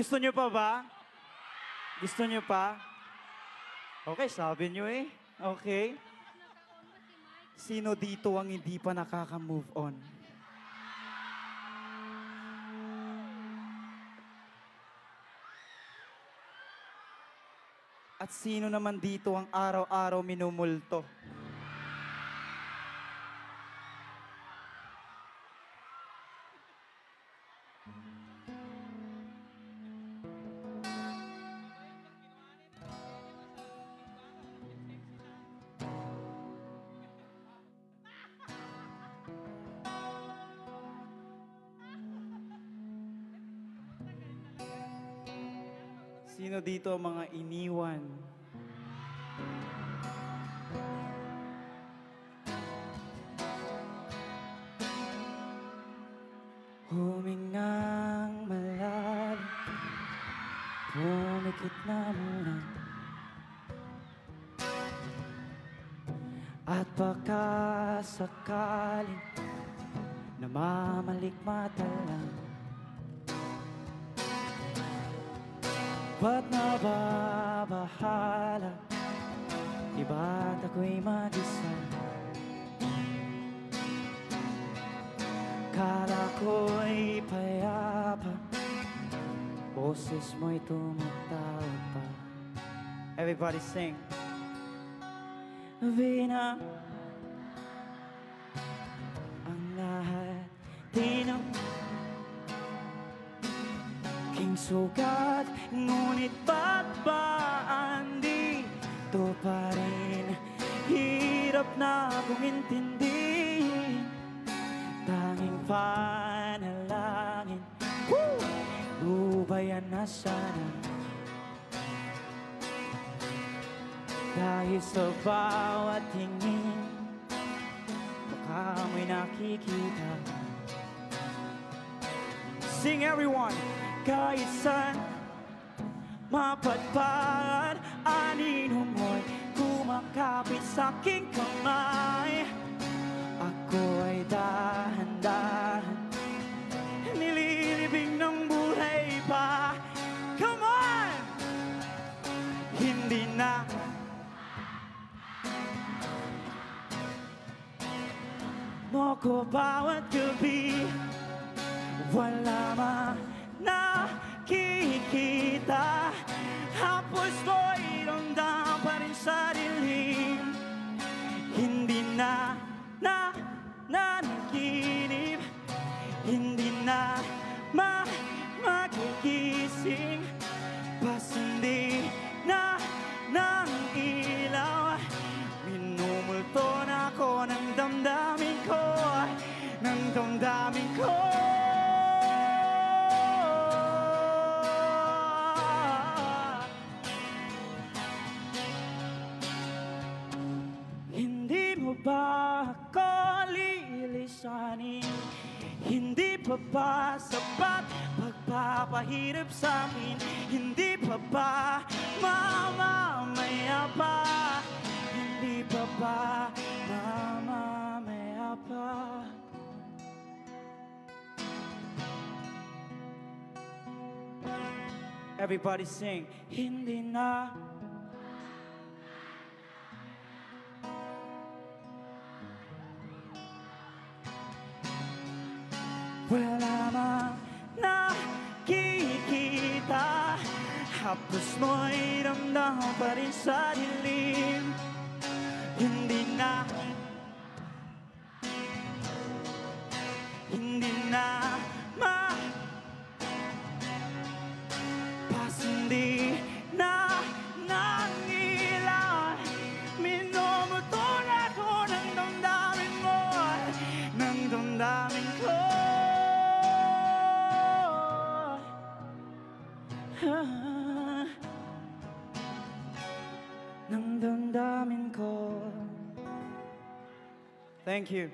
Gusto nyo pa ba? Gusto nyo pa? Okay, sabi nyo eh. Okay. Sino dito ang hindi pa nakaka-move on? At sino naman dito ang araw-araw minumulto? Sino dito ang mga iniwan? Humingang malalim, pumikit na muna. At baka sakaling namamalikmata lang. Ba't nababahala? Di ba't ako'y mag-isa? Kala ko'y payapa, boses mo'y tumatawag pa. Everybody sing. Vina ang lahat, tinang king sugat, ngunit ba't ba andito pa rin? Hirap na akong intindihin, tanging panalangin. Lubayan na sana, dahil sa bawat tingin baka may nakikita. Sing everyone! Kahit saan mapadpad, anino mo'y kumakapit sa'king kamay. Ako ay dahan-dahan nililibing ng buhay pa. Come on! Hindi na mo ko bawat gabi, wala nakikita. Hapos ko'y ramdam pa rin sa dilim. Hindi na nanaginip, hindi na magigising. Pasindi na ng ilaw, minumulto na ako ng damdamin ko, ng damdamin ko. Hindi mo ba ako lilisanin? Hindi pa ba sapat pagpapahirap sa akin? Hindi pa ba mamamaya pa? Hindi pa ba mamamaya pa? Everybody sing. Hindi na wala mang nakikita. Hapos mo'y ramdam pa rin sa dilim. Hindi na pasindi na ng ilaw. Minumuto na ako ng damdamin mo, ng damdamin ko. Ng damdamin ko. Thank you.